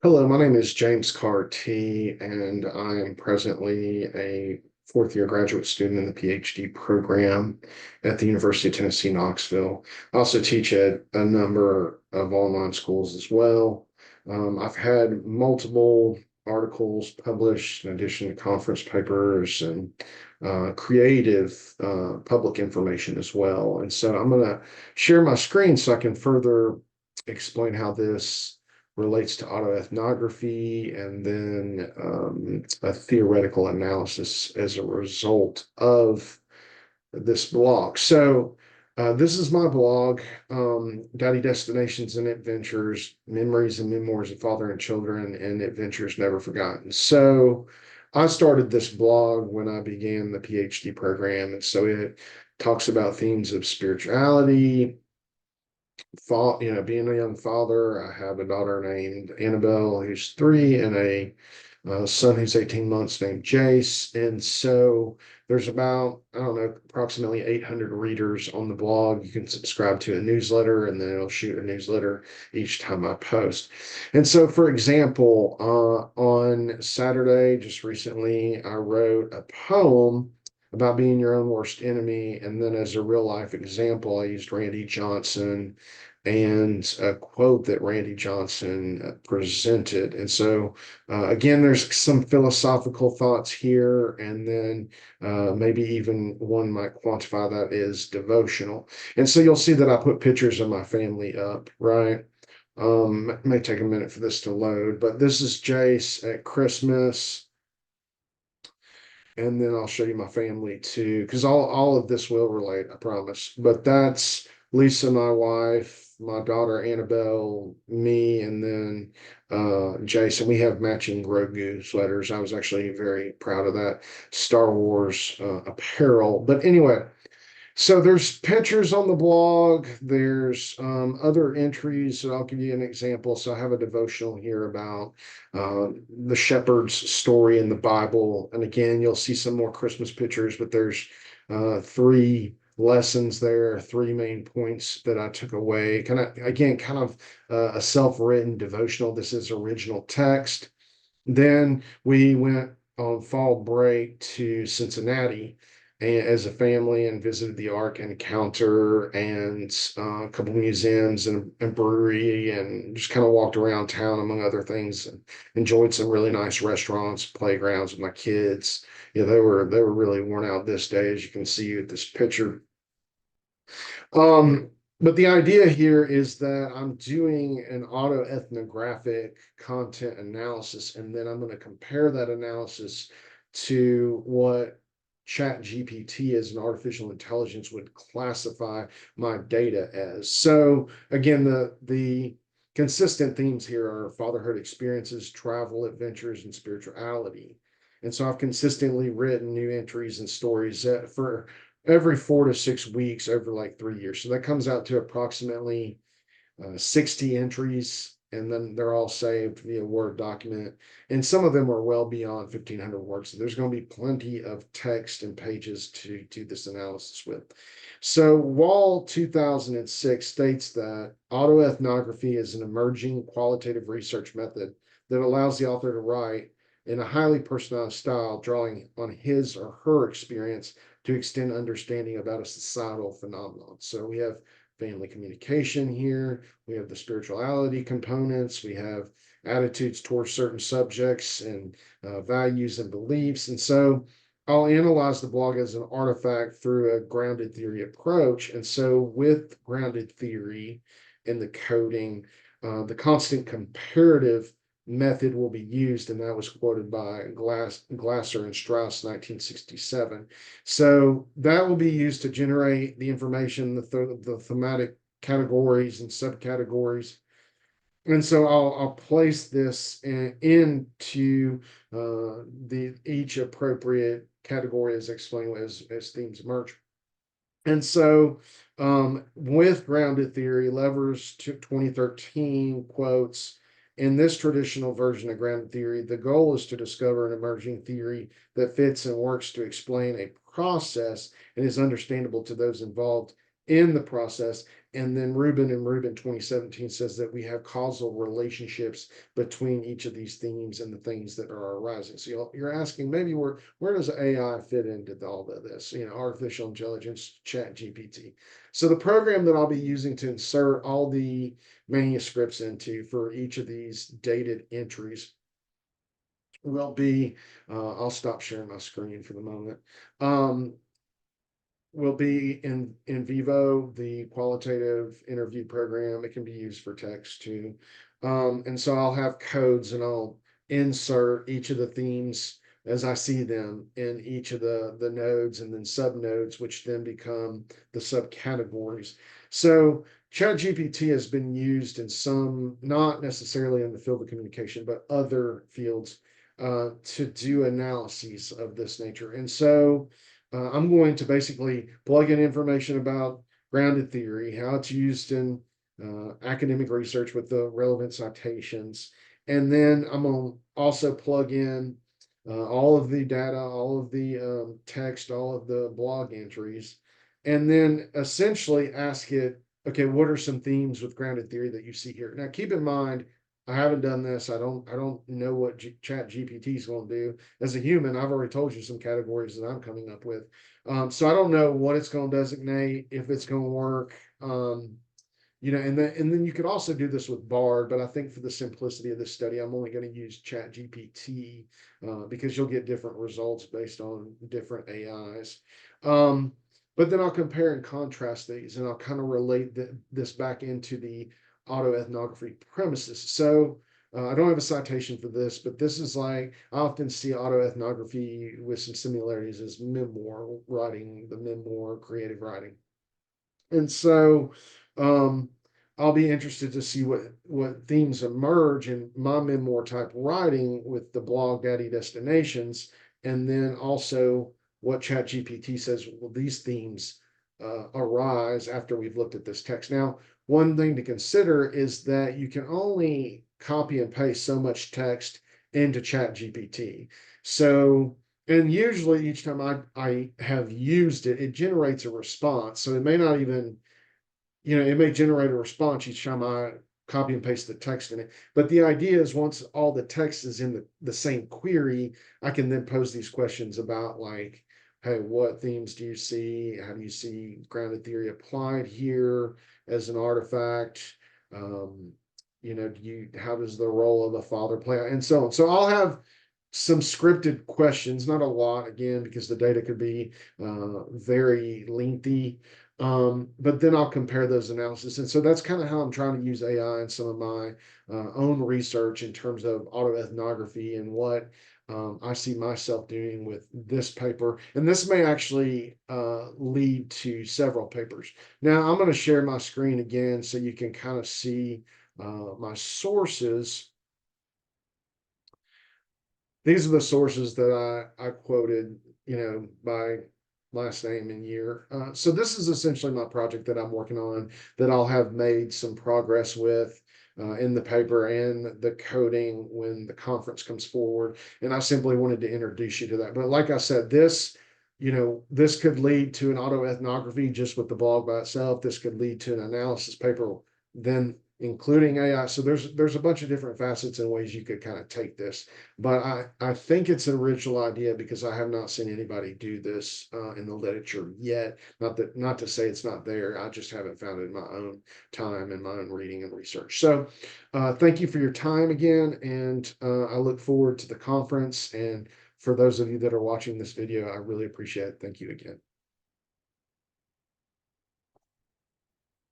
Hello, my name is James Cartee, and I am presently a fourth year graduate student in the PhD program at the University of Tennessee, Knoxville. I also teach at a number of online schools as well. I've had multiple articles published in addition to conference papers and creative public information as well. And so I'm going to share my screen so I can further explain how this relates to autoethnography and then a theoretical analysis as a result of this blog. So this is my blog, Daddy Destinations and Adventures, Memories and Memoirs of Father and Children, and Adventures Never Forgotten. So I started this blog when I began the PhD program, and so it talks about themes of spirituality, being a young father. I have a daughter named Annabelle, who's 3, and a son who's 18 months named Jace. And so there's about, I don't know, approximately 800 readers on the blog. You can subscribe to a newsletter, and then it'll shoot a newsletter each time I post. And so, for example, on Saturday, just recently, I wrote a poem about being your own worst enemy. And then as a real life example, I used Randy Johnson and a quote that Randy Johnson presented. And so, again, there's some philosophical thoughts here, and then maybe even one might quantify that as devotional. And so you'll see that I put pictures of my family up, right? It may take a minute for this to load, but this is Jace at Christmas. And then I'll show you my family too, because all of this will relate, I promise. But that's Lisa, my wife, my daughter Annabelle, me, and then Jason. We have matching Grogu sweaters. I was actually very proud of that Star Wars apparel. But anyway, so there's pictures on the blog. There's other entries. So I'll give you an example. So I have a devotional here about the shepherd's story in the Bible. And again, you'll see some more Christmas pictures, but there's 3 lessons there, 3 main points that I took away. Kind of a self-written devotional. This is original text. Then we went on fall break to Cincinnati as a family and visited the Ark Encounter and a couple museums and brewery, and just kind of walked around town among other things, and enjoyed some really nice restaurants, playgrounds with my kids. They were really worn out this day, as you can see with this picture. But the idea here is that I'm doing an autoethnographic content analysis, and then I'm going to compare that analysis to what Chat GPT as an artificial intelligence would classify my data as. So again, the consistent themes here are fatherhood experiences, travel, adventures, and spirituality. And so I've consistently written new entries and stories for every 4 to 6 weeks over like 3 years. So that comes out to approximately 60 entries, and then they're all saved via Word document. And some of them are well beyond 1,500 words. So there's going to be plenty of text and pages to do this analysis with. So Wall 2006 states that autoethnography is an emerging qualitative research method that allows the author to write in a highly personalized style, drawing on his or her experience to extend understanding about a societal phenomenon. So we have family communication here, we have the spirituality components, we have attitudes towards certain subjects and values and beliefs. And so I'll analyze the blog as an artifact through a grounded theory approach. And so with grounded theory and the coding, the constant comparative method will be used, and that was quoted by Glaser and Strauss, 1967. So that will be used to generate the information, the thematic categories and subcategories. And so I'll place this into each appropriate category as explained as themes emerge. And so with grounded theory, Levers 2013 quotes, in this traditional version of grounded theory, the goal is to discover an emerging theory that fits and works to explain a process and is understandable to those involved in the process, And then Rubin and Rubin 2017 says that we have causal relationships between each of these themes and the things that are arising. So you're asking maybe where does AI fit into all of this? Artificial intelligence, Chat GPT. So the program that I'll be using to insert all the manuscripts into for each of these dated entries will be, I'll stop sharing my screen for the moment. Will be in vivo, the qualitative interview program. It can be used for text too. And so I'll have codes and I'll insert each of the themes as I see them in each of the nodes and then subnodes, which then become the subcategories. So ChatGPT has been used in some, not necessarily in the field of communication, but other fields to do analyses of this nature. And so I'm going to basically plug in information about grounded theory, how it's used in academic research with the relevant citations. And then I'm going to also plug in all of the data, all of the text, all of the blog entries, and then essentially ask it, okay, what are some themes with grounded theory that you see here? Now, keep in mind, I haven't done this. I don't know what Chat GPT is going to do. As a human, I've already told you some categories that I'm coming up with. So I don't know what it's going to designate, if it's going to work. And then you could also do this with Bard, but I think for the simplicity of this study, I'm only going to use Chat GPT because you'll get different results based on different AIs. But then I'll compare and contrast these, and I'll kind of relate this back into the autoethnography premises. So I don't have a citation for this, but this is like, I often see autoethnography with some similarities as memoir writing, the memoir creative writing. And so I'll be interested to see what themes emerge in my memoir type writing with the blog daddy destinations, and then also what ChatGPT says, well, these themes arise after we've looked at this text. Now, one thing to consider is that you can only copy and paste so much text into ChatGPT. So, and usually each time I have used it, it generates a response. So it may not even, it may generate a response each time I copy and paste the text in it. But the idea is once all the text is in the same query, I can then pose these questions about like, hey, what themes do you see? How do you see grounded theory applied here as an artifact? How does the role of a father play out, and so on. So I'll have some scripted questions, not a lot, again, because the data could be very lengthy. But then I'll compare those analysis. And so that's kind of how I'm trying to use AI in some of my own research in terms of autoethnography and what I see myself doing with this paper. And this may actually lead to several papers. Now, I'm going to share my screen again so you can kind of see my sources. These are the sources that I quoted, by last name and year. So this is essentially my project that I'm working on that I'll have made some progress with in the paper and the coding when the conference comes forward. And I simply wanted to introduce you to that. But like I said, this could lead to an autoethnography just with the blog by itself. This could lead to an analysis paper, then including AI. So there's a bunch of different facets and ways you could kind of take this. But I think it's an original idea because I have not seen anybody do this in the literature yet. Not to say it's not there. I just haven't found it in my own time and my own reading and research. So thank you for your time again. And I look forward to the conference. And for those of you that are watching this video, I really appreciate it. Thank you again.